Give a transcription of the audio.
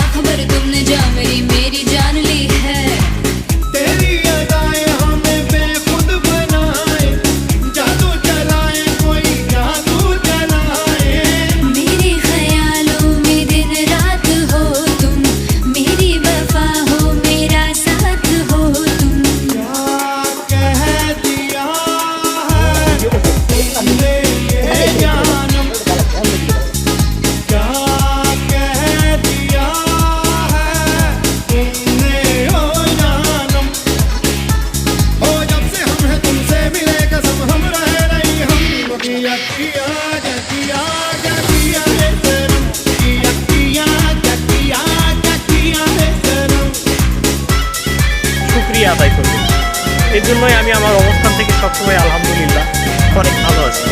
क्या खबर तुमने जा मेरी जान ली है। तेरी अदाएं हमें बेखुद बनाए, जादू चलाए कोई जादू चलाए। मेरे ख्यालों में दिन रात हो तुम, मेरी वफा हो मेरा साथ हो तुम। क्या कह दिया है तुमने ये जानम, क्या कह दिया है तुमने ओ जानम। ओ जब से हम हैं तुमसे मिले कसम हम रह रही हम किया किया किया किया रे सनम, किया किया किया किया रे सनम। শুকরিয়া আদায় করব। এই জন্যই আমি আমার অবস্থান থেকে সবসময় আলহামদুলিল্লাহ অনেক ভালো আছি।